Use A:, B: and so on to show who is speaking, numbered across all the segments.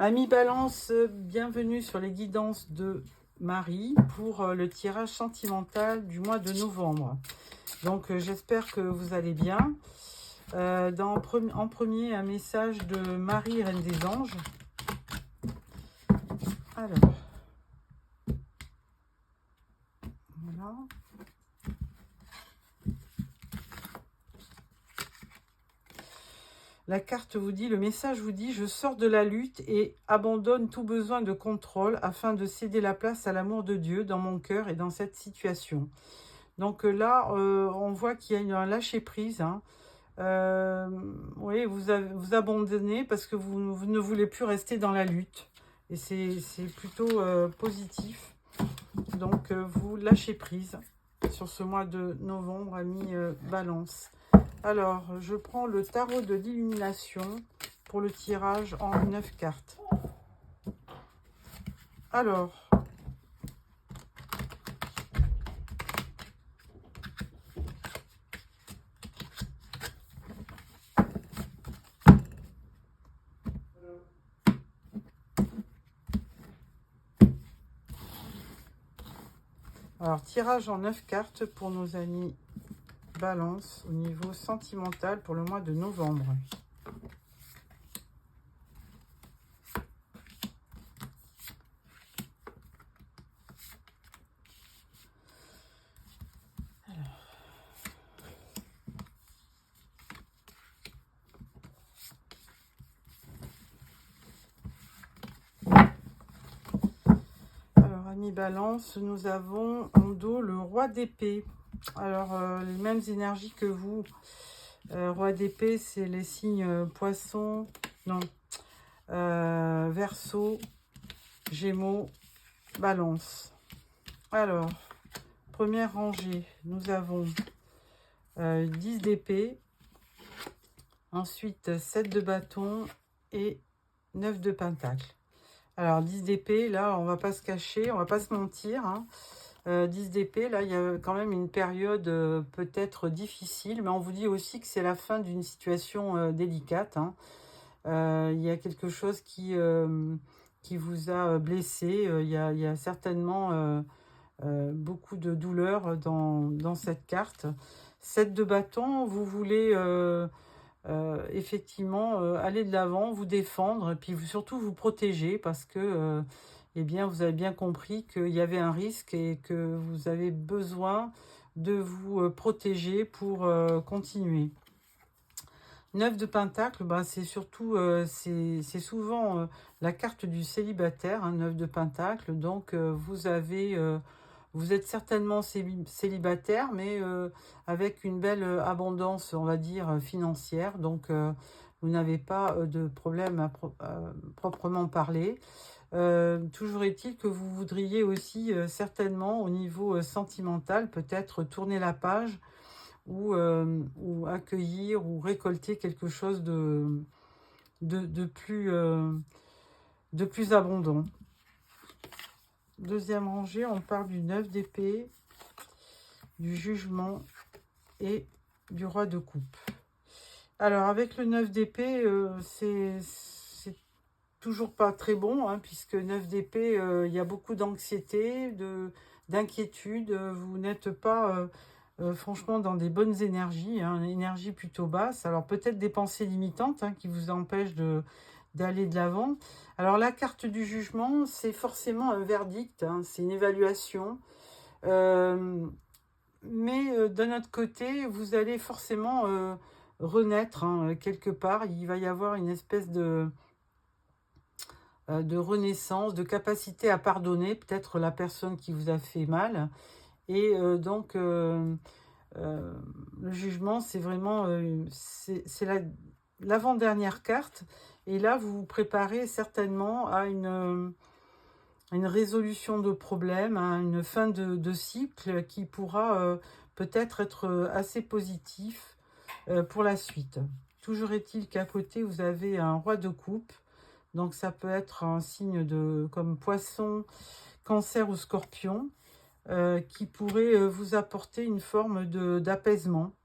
A: Amis Balance, bienvenue sur les guidances de Marie pour le tirage sentimental du mois de novembre. Donc j'espère que vous allez bien. En premier, un message de Marie, Reine des Anges. Alors, voilà. La carte vous dit, le message vous dit, je sors de la lutte et abandonne tout besoin de contrôle afin de céder la place à l'amour de Dieu dans mon cœur et dans cette situation. Donc là, on voit qu'il y a un lâcher-prise. Hein. Oui, vous abandonnez parce que vous ne voulez plus rester dans la lutte. Et c'est plutôt positif. Donc vous lâchez prise sur ce mois de novembre, amis Balance. Alors, je prends le tarot de l'illumination pour le tirage en 9 cartes. Alors, tirage en 9 cartes pour nos amis Balance au niveau sentimental pour le mois de novembre. Alors, amis Balance, nous avons en dos le roi d'épée. Alors, les mêmes énergies que vous. Roi d'épée, c'est les signes poisson, non, Verseau, Gémeaux, Balance. Alors, première rangée, nous avons 10 d'épée, ensuite 7 de bâton et 9 de pentacle. Alors, 10 d'épée, là, on va pas se cacher, on va pas se mentir, hein. 10 d'épée, là, il y a quand même une période peut-être difficile, mais on vous dit aussi que c'est la fin d'une situation délicate. Hein. Il y a quelque chose qui vous a blessé. Il y a certainement beaucoup de douleur dans cette carte. 7 de bâton, vous voulez effectivement aller de l'avant, vous défendre, et puis surtout vous protéger parce que eh bien, vous avez bien compris qu'il y avait un risque et que vous avez besoin de vous protéger pour continuer. 9 de pentacle, bah, c'est surtout, c'est souvent la carte du célibataire, hein, 9 de pentacle. Donc, vous êtes certainement célibataire, mais avec une belle abondance, on va dire, financière. Donc, vous n'avez pas de problème à proprement parler. Toujours est-il que vous voudriez aussi certainement au niveau sentimental peut-être tourner la page ou accueillir ou récolter quelque chose de plus abondant. Deuxième rangée, on parle du 9 d'épée, du jugement et du roi de coupe. Alors avec le 9 d'épée, c'est toujours pas très bon, hein, puisque 9 d'épée, il y a beaucoup d'anxiété, d'inquiétude. Vous n'êtes pas franchement dans des bonnes énergies, hein, une énergie plutôt basse. Alors peut-être des pensées limitantes qui vous empêchent d'aller de l'avant. Alors la carte du jugement, c'est forcément un verdict, hein, c'est une évaluation. Mais d'un autre côté, vous allez forcément renaître quelque part. Il va y avoir une espèce de renaissance, de capacité à pardonner peut-être la personne qui vous a fait mal. Et donc, le jugement, c'est vraiment c'est l'avant-dernière carte. Et là, vous vous préparez certainement à une résolution de problème, à une fin de cycle qui pourra peut-être être assez positif pour la suite. Toujours est-il qu'à côté, vous avez un roi de coupe. Donc, ça peut être un signe comme poisson, cancer ou scorpion. Qui pourrait vous apporter une forme d'apaisement,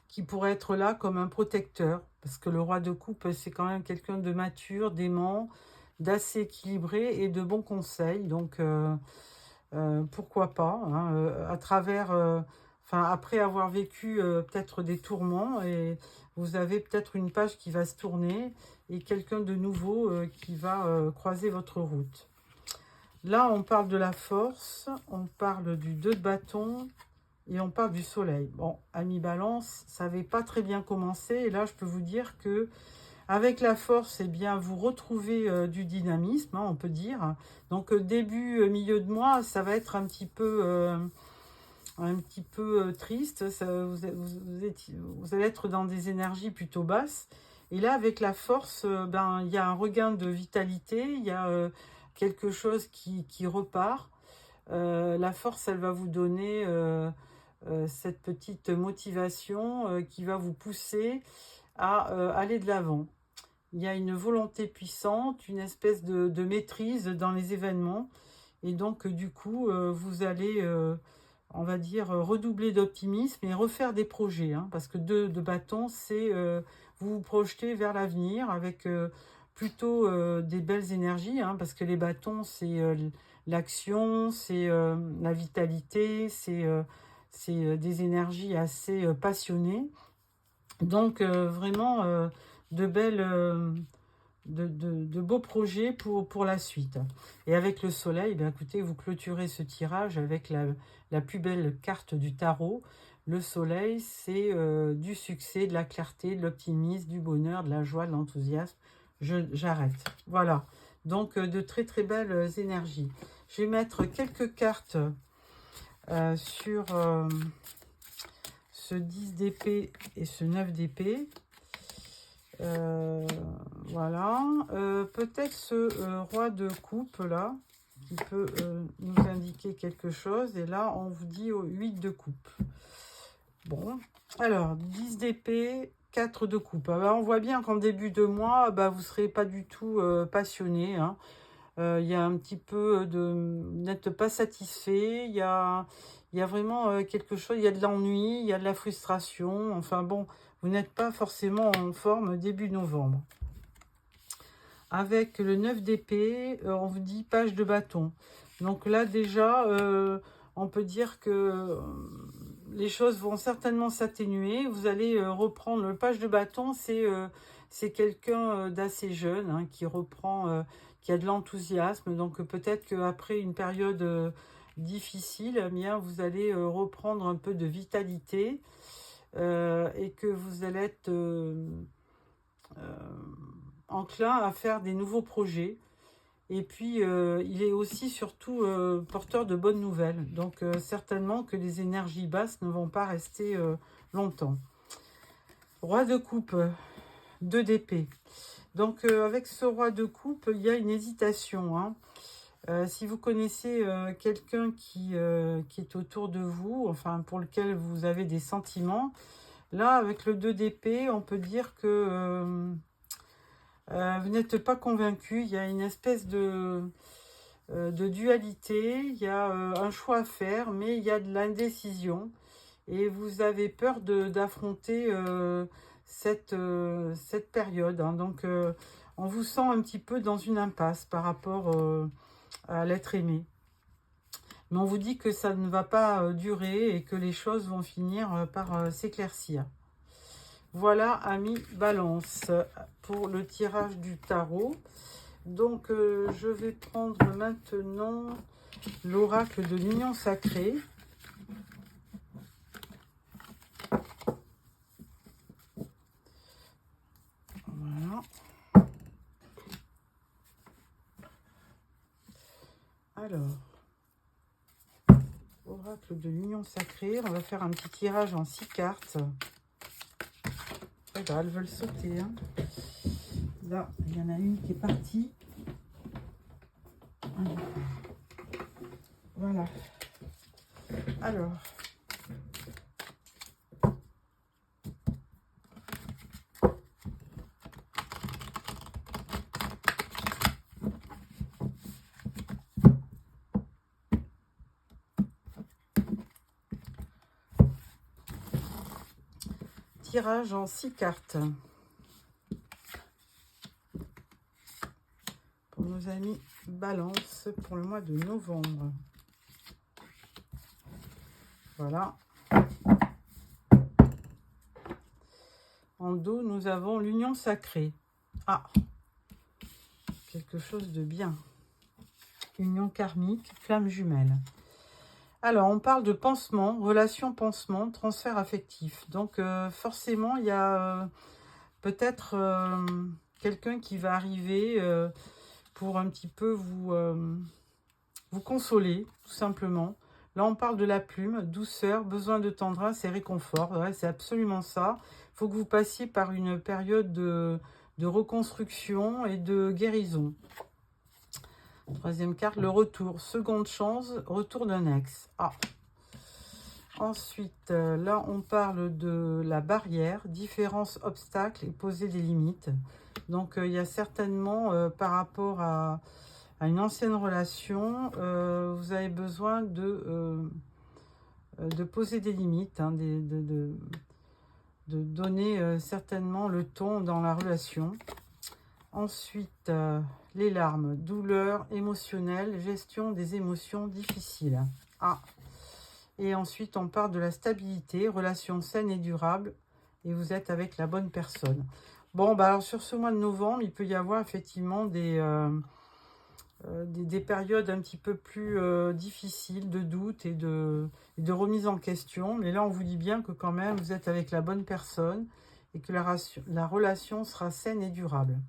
A: qui pourrait être là comme un protecteur, Parce que le roi de coupe, c'est quand même quelqu'un de mature, d'aimant, d'assez équilibré et de bons conseils. Donc, pourquoi pas, hein, à travers, enfin, après avoir vécu peut-être des tourments, et vous avez peut-être une page qui va se tourner et quelqu'un de nouveau qui va croiser votre route. Là, on parle de la force, on parle du 2 de bâton et on parle du soleil. Bon, ami Balance, ça n'avait pas très bien commencé et là, je peux vous dire que avec la force, eh bien, vous retrouvez du dynamisme, hein, on peut dire. Donc, début, milieu de mois, ça va être un petit peu triste. Ça, vous allez être dans des énergies plutôt basses. Et là, avec la force, ben, il y a un regain de vitalité, il y a quelque chose qui repart. La force, elle va vous donner cette petite motivation qui va vous pousser à aller de l'avant. Il y a une volonté puissante, une espèce de maîtrise dans les événements. Et donc, du coup, vous allez, on va dire, redoubler d'optimisme et refaire des projets. Hein, parce que 2 de bâton, c'est vous vous projetez vers l'avenir avec plutôt des belles énergies. Hein, parce que les bâtons, c'est l'action, c'est la vitalité, c'est des énergies assez passionnées. Donc, vraiment, de belles, de beaux projets pour la suite. Et avec le soleil, bien, écoutez, vous clôturez ce tirage avec la plus belle carte du tarot. Le soleil, c'est du succès, de la clarté, de l'optimisme, du bonheur, de la joie, de l'enthousiasme. J'arrête. Voilà. Donc, de très très belles énergies. Je vais mettre quelques cartes sur ce 10 d'épée et ce 9 d'épée. Voilà. Peut-être ce roi de coupe là, qui peut nous indiquer quelque chose. Et là, on vous dit 8 de coupe. Bon. Alors, 10 d'épée, 4 de coupe. Ah bah, on voit bien qu'en début de mois, bah, vous ne serez pas du tout passionné. Hein. Il y a un petit peu de... Vous n'êtes pas satisfait. Il y a vraiment quelque chose. Il y a de l'ennui, il y a de la frustration. Enfin bon, vous n'êtes pas forcément en forme début novembre. Avec le 9 d'épée, on vous dit page de bâton. Donc là, déjà, on peut dire que les choses vont certainement s'atténuer. Vous allez reprendre le page de bâton. C'est quelqu'un d'assez jeune hein, qui reprend, qui a de l'enthousiasme. Donc peut-être qu'après une période difficile, eh bien, vous allez reprendre un peu de vitalité et que vous allez être enclin à faire des nouveaux projets. Et puis, il est aussi surtout porteur de bonnes nouvelles. Donc, certainement que les énergies basses ne vont pas rester longtemps. Roi de coupe, 2 d'épée. Donc, avec ce roi de coupe, il y a une hésitation. Hein. Si vous connaissez quelqu'un qui est autour de vous, enfin, pour lequel vous avez des sentiments, là, avec le 2 d'épée, on peut dire que vous n'êtes pas convaincu. Il y a une espèce de dualité. Il y a un choix à faire, mais il y a de l'indécision. Et vous avez peur d'affronter cette période. Hein. Donc, on vous sent un petit peu dans une impasse par rapport à l'être aimé. Mais on vous dit que ça ne va pas durer et que les choses vont finir par s'éclaircir. Voilà, amis Balance, pour le tirage du tarot. Donc, je vais prendre maintenant l'oracle de l'union sacrée. Voilà. Alors, oracle de l'union sacrée, on va faire un petit tirage en 6 cartes. Voilà, elles veulent sauter. Hein. Là, il y en a une qui est partie. Voilà. Alors. Tirage en 6 cartes. nos amis Balance pour le mois de novembre. Voilà. En dos, nous avons l'union sacrée. Ah, quelque chose de bien. Union karmique, flamme jumelle. Alors, on parle de pansement, relation pansement, transfert affectif. Donc, forcément, il y a peut-être quelqu'un qui va arriver pour un petit peu vous consoler, tout simplement. Là, on parle de la plume, douceur, besoin de tendresse et réconfort. Ouais, c'est absolument ça. Il faut que vous passiez par une période de reconstruction et de guérison. Troisième carte, le retour. Seconde chance, retour d'un ex. Ah. Ensuite, là, on parle de la barrière, différence, obstacle et poser des limites. Donc, il y a certainement, par rapport à une ancienne relation, vous avez besoin de poser des limites, hein, de donner certainement le ton dans la relation. Ensuite, les larmes, douleur émotionnelle, gestion des émotions difficiles. Ah. Et ensuite, on parle de la stabilité, relation saine et durable, et vous êtes avec la bonne personne. Bon, bah alors sur ce mois de novembre, il peut y avoir effectivement des périodes un petit peu plus difficiles de doute et de remise en question. Mais là, on vous dit bien que quand même, vous êtes avec la bonne personne et que la relation sera saine et durable.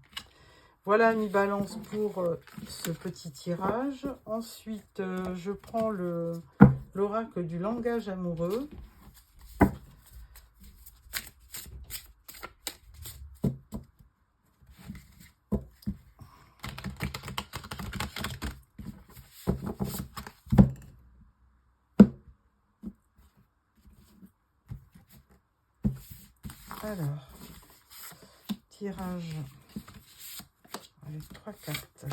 A: Voilà, amis Balance, pour ce petit tirage. Ensuite, je prends l'oracle du langage amoureux. Alors, tirage avec 3 cartes.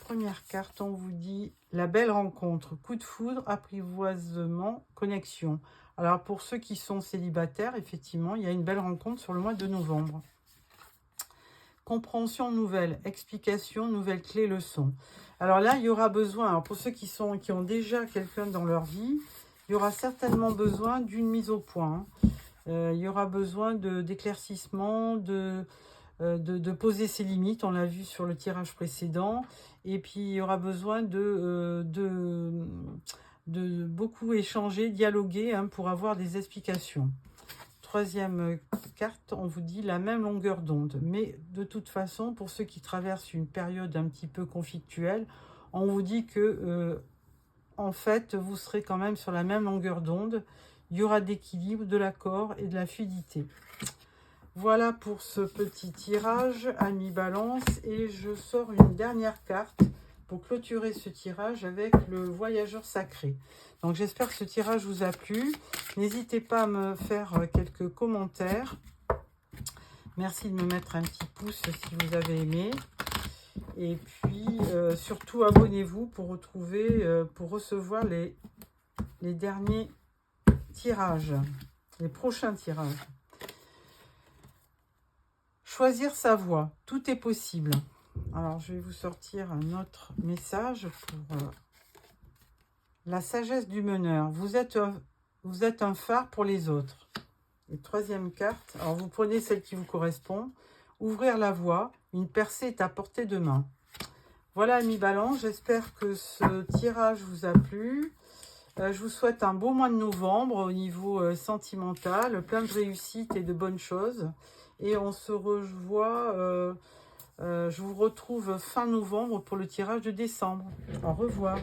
A: Première carte, on vous dit la belle rencontre, coup de foudre, apprivoisement, connexion. Alors pour ceux qui sont célibataires, effectivement, il y a une belle rencontre sur le mois de novembre. Compréhension nouvelle, explication, nouvelle clé, leçon. Alors là, il y aura besoin, alors pour ceux qui ont déjà quelqu'un dans leur vie, il y aura certainement besoin d'une mise au point. Il y aura besoin d'éclaircissement, de poser ses limites, on l'a vu sur le tirage précédent, et puis il y aura besoin de beaucoup échanger, dialoguer, hein, pour avoir des explications. Troisième carte, on vous dit la même longueur d'onde, mais de toute façon, pour ceux qui traversent une période un petit peu conflictuelle, on vous dit que en fait, vous serez quand même sur la même longueur d'onde. Il y aura d'équilibre, de l'accord et de la fluidité. Voilà pour ce petit tirage, amis Balance. Et je sors une dernière carte pour clôturer ce tirage avec le voyageur sacré. Donc j'espère que ce tirage vous a plu. N'hésitez pas à me faire quelques commentaires. Merci de me mettre un petit pouce si vous avez aimé. Et puis surtout abonnez-vous pour recevoir les derniers tirages, les prochains tirages. Choisir sa voie, tout est possible. Alors, je vais vous sortir un autre message pour la sagesse du meneur. Vous êtes un phare pour les autres. Et troisième carte, alors vous prenez celle qui vous correspond. Ouvrir la voie, une percée est à portée de main. Voilà, amis Balance, j'espère que ce tirage vous a plu. Je vous souhaite un beau mois de novembre au niveau sentimental, plein de réussite et de bonnes choses. Et on se revoit, je vous retrouve fin novembre pour le tirage de décembre. Au revoir.